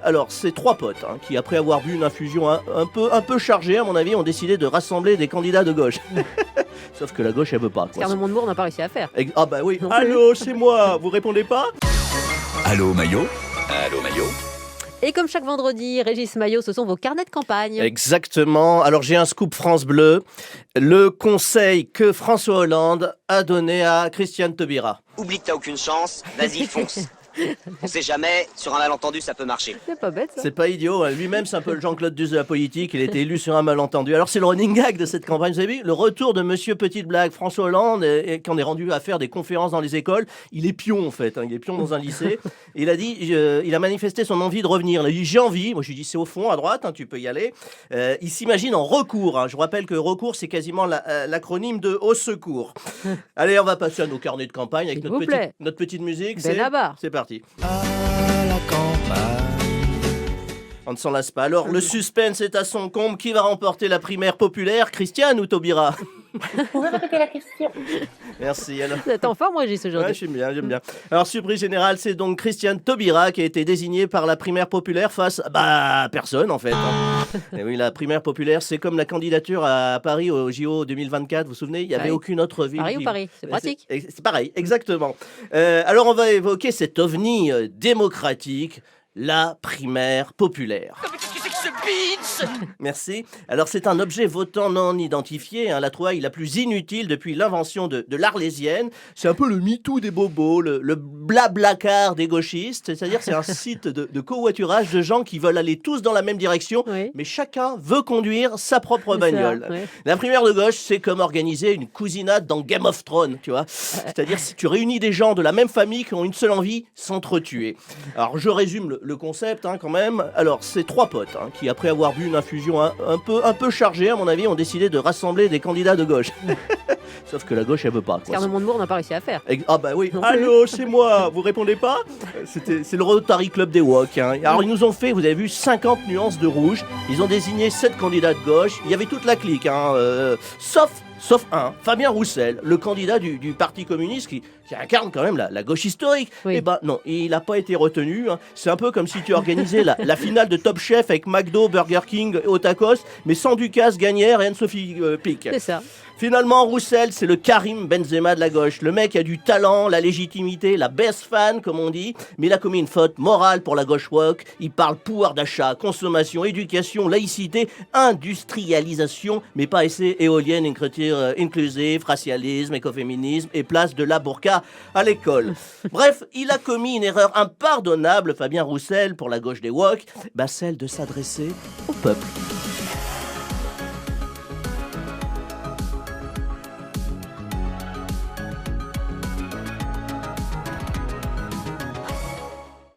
Alors, c'est trois potes qui, après avoir bu une infusion un peu chargée, à mon avis, ont décidé de rassembler des candidats de gauche. Sauf que la gauche, elle veut pas. Quoi. Carnement de Moore n'a pas réussi à faire. Ah bah oui. Non plus. Allô, c'est moi. Vous répondez pas? Allô Maillot? Allô Maillot? Et comme chaque vendredi, Régis Maillot, ce sont vos carnets de campagne. Exactement. Alors, j'ai un scoop France Bleu. Le conseil que François Hollande a donné à Christiane Taubira. Oublie que t'as aucune chance, vas-y fonce. On sait jamais, sur un malentendu ça peut marcher. C'est pas bête ça. C'est pas idiot, hein. Lui-même c'est un peu le Jean-Claude Duss de la politique, il a été élu sur un malentendu. Alors c'est le running gag de cette campagne, vous avez vu, le retour de Monsieur Petite Blague, François Hollande, et qu'on est rendu à faire des conférences dans les écoles, il est pion en fait, il est pion dans un lycée, et il a dit, il a manifesté son envie de revenir, il a dit j'ai envie, moi je lui dis c'est au fond à droite, tu peux y aller, il s'imagine en recours, je vous rappelle que recours c'est quasiment l'acronyme de au secours. Allez on va passer à nos carnets de campagne avec S'il vous plaît. notre petite musique, Benabar. c'est parti. À la campagne. On ne s'en lasse pas. Alors, le suspense est à son comble. Qui va remporter la primaire populaire, Christiane ou Taubira? Vous pouvez répéter la question? Merci. Alors. Vous êtes en forme, Régis, aujourd'hui. Ouais, j'aime bien. Alors, surprise générale, c'est donc Christiane Taubira qui a été désignée par la primaire populaire face à personne, en fait. Et oui, la primaire populaire, c'est comme la candidature à Paris au JO 2024. Vous vous souvenez, il n'y avait Paris. aucune autre ville. Paris ou Paris, c'est pratique. C'est pareil, exactement. Alors, on va évoquer cet ovni démocratique, la primaire populaire. Merci. Alors, c'est un objet votant non identifié, la trouvaille la plus inutile depuis l'invention de l'Arlésienne. C'est un peu le MeToo des bobos, le blablacar des gauchistes. C'est-à-dire, c'est un site de covoiturage de gens qui veulent aller tous dans la même direction, Oui. mais chacun veut conduire sa propre C'est ça, bagnole. ouais. La primaire de gauche, c'est comme organiser une cousinade dans Game of Thrones, tu vois. C'est-à-dire, si tu réunis des gens de la même famille qui ont une seule envie, s'entretuer. Alors, je résume le concept quand même. Alors, c'est trois potes qui, après avoir bu une infusion un peu chargée, à mon avis, ont décidé de rassembler des candidats de gauche. Sauf que la gauche, elle veut pas. Quoi. Carnement de Moore n'a pas réussi à faire. Ah bah oui. Non plus. Allô, c'est moi. Vous répondez pas? C'est le Rotary Club des Wok. Alors, ils nous ont fait, vous avez vu, 50 nuances de rouge. Ils ont désigné 7 candidats de gauche. Il y avait toute la clique, sauf un, Fabien Roussel, le candidat du Parti communiste qui incarne quand même la gauche historique. Oui. Eh ben non, il n'a pas été retenu. C'est un peu comme si tu organisais la finale de Top Chef avec McDo, Burger King, Otakos, mais sans Ducasse, Gagnère et Anne-Sophie Pic. C'est ça. Finalement, Roussel, c'est le Karim Benzema de la gauche. Le mec a du talent, la légitimité, la best fan, comme on dit, mais il a commis une faute morale pour la gauche woke. Il parle pouvoir d'achat, consommation, éducation, laïcité, industrialisation, mais pas assez éolienne, écriture inclusive, racialisme, écoféminisme et place de la burqa à l'école. Bref, il a commis une erreur impardonnable, Fabien Roussel, pour la gauche des woke, celle de s'adresser au peuple.